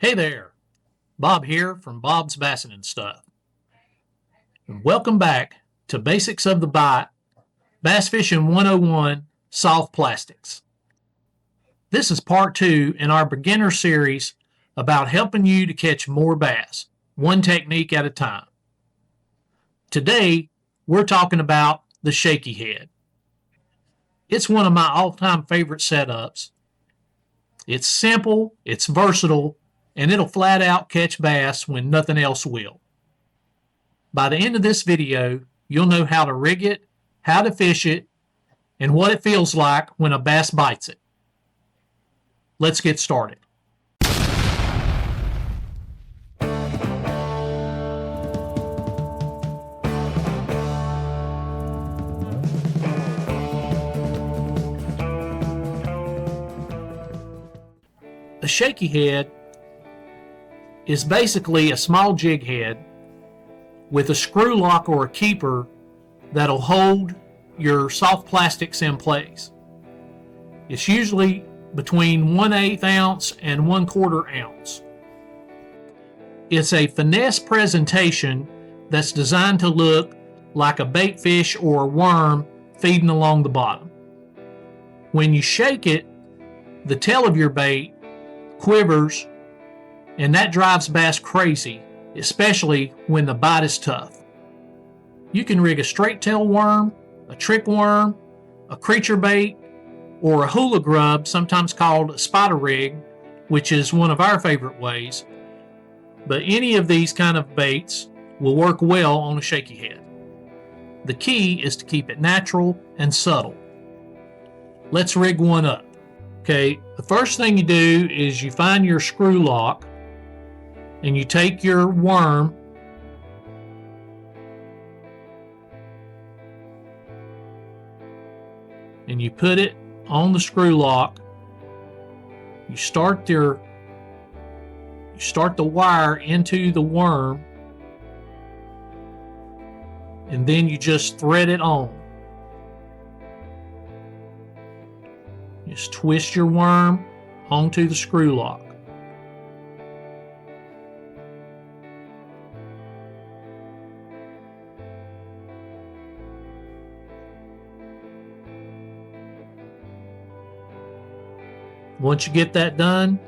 Hey there, Bob here from Bob's Bassin' and Stuff. And welcome back to Basics of the Bite, Bass Fishing 101 Soft Plastics. This is part 2 in our beginner series about helping you to catch more bass, one technique at a time. Today, we're talking about the Shaky Head. It's one of my all-time favorite setups. It's simple, it's versatile, and it'll flat out catch bass when nothing else will. By the end of this video, you'll know how to rig it, how to fish it, and what it feels like when a bass bites it. Let's get started. A shaky head is basically a small jig head with a screw lock or a keeper that'll hold your soft plastics in place. It's usually between 1/8 ounce and 1/4 ounce. It's a finesse presentation that's designed to look like a bait fish or a worm feeding along the bottom. When you shake it, the tail of your bait quivers, and that drives bass crazy, especially when the bite is tough. You can rig a straight tail worm, a trick worm, a creature bait, or a hula grub, sometimes called a spider rig, which is one of our favorite ways. But any of these kind of baits will work well on a shaky head. The key is to keep it natural and subtle. Let's rig one up. Okay, the first thing you do is you find your screw lock and you take your worm and you put it on the screw lock. You start the wire into the worm, and then you just thread it on. Just twist your worm onto the screw lock. Once you get that done,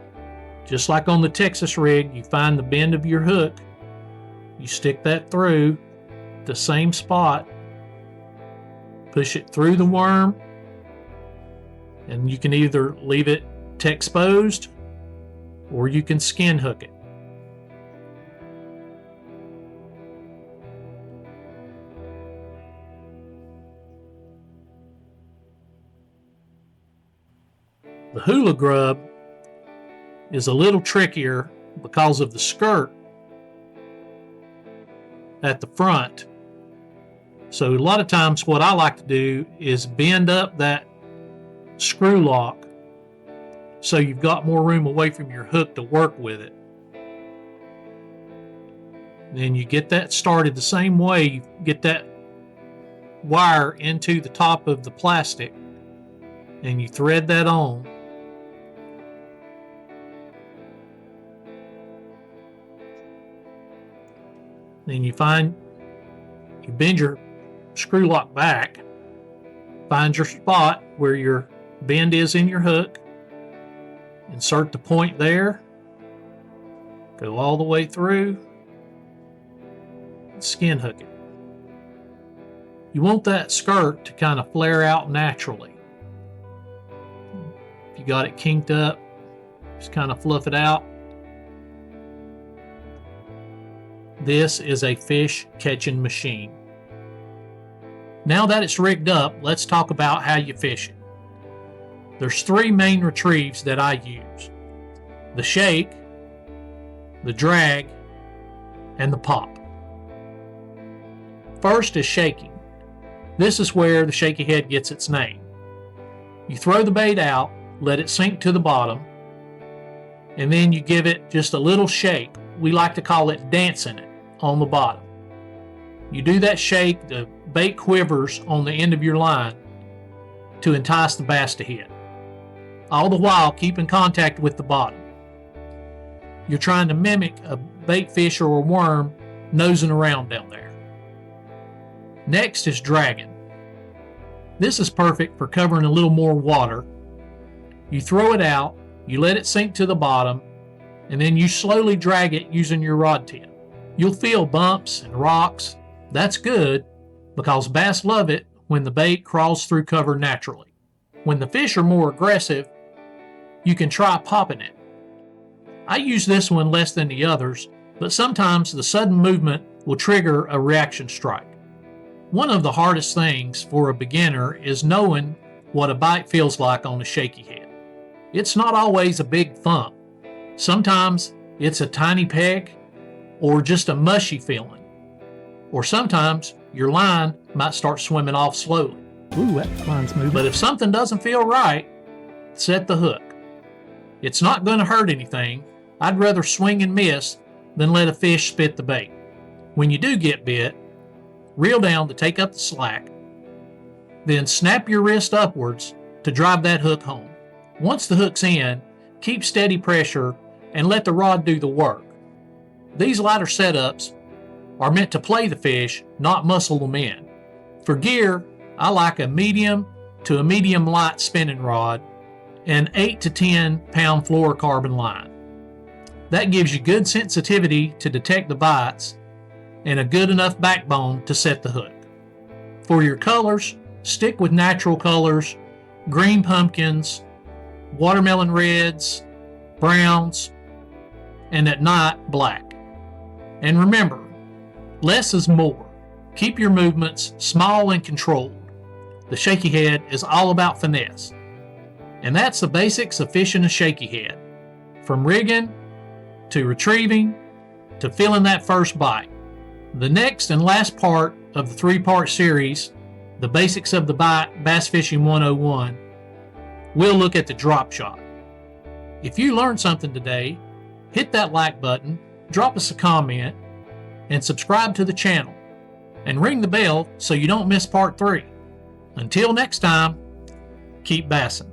just like on the Texas rig, you find the bend of your hook, you stick that through the same spot, push it through the worm, and you can either leave it exposed or you can skin hook it. The hula grub is a little trickier because of the skirt at the front. So a lot of times what I like to do is bend up that screw lock so you've got more room away from your hook to work with it. Then you get that started the same way. You get that wire into the top of the plastic and you thread that on. Then you bend your screw lock back, find your spot where your bend is in your hook, insert the point there, go all the way through, and skin hook it. You want that skirt to kind of flare out naturally. If you got it kinked up, just kind of fluff it out. This is a fish catching machine. Now that it's rigged up, let's talk about how you fish it. There's 3 main retrieves that I use: the shake, the drag, and the pop. First is shaking. This is where the shaky head gets its name. You throw the bait out, let it sink to the bottom, and then you give it just a little shake. We like to call it dancing it on the bottom. You do that shake, the bait quivers on the end of your line to entice the bass to hit. All the while keep in contact with the bottom. you're trying to mimic a bait fish or a worm nosing around down there. Next is dragging. This is perfect for covering a little more water. You throw it out, you let it sink to the bottom, and then you slowly drag it using your rod tip. You'll feel bumps and rocks. That's good because bass love it when the bait crawls through cover naturally. When the fish are more aggressive, you can try popping it. I use this one less than the others, but sometimes the sudden movement will trigger a reaction strike. One of the hardest things for a beginner is knowing what a bite feels like on a shaky head. It's not always a big thump. Sometimes it's a tiny peg or just a mushy feeling. Or sometimes your line might start swimming off slowly. Ooh, that line's moving. But if something doesn't feel right, set the hook. It's not going to hurt anything. I'd rather swing and miss than let a fish spit the bait. When you do get bit, reel down to take up the slack, then snap your wrist upwards to drive that hook home. Once the hook's in, keep steady pressure and let the rod do the work. These lighter setups are meant to play the fish, not muscle them in. For gear, I like a medium to a medium light spinning rod and 8 to 10 pound fluorocarbon line. That gives you good sensitivity to detect the bites and a good enough backbone to set the hook. For your colors, stick with natural colors, green pumpkins, watermelon reds, browns, and at night, black. And remember, less is more. Keep your movements small and controlled. The shaky head is all about finesse. And that's the basics of fishing a shaky head. From rigging, to retrieving, to feeling that first bite. The next and last part of the 3-part series, The Basics of the Bite Bass Fishing 101, we'll look at the drop shot. If you learned something today, hit that like button, drop us a comment, and subscribe to the channel. And ring the bell so you don't miss part 3. Until next time, keep bassing.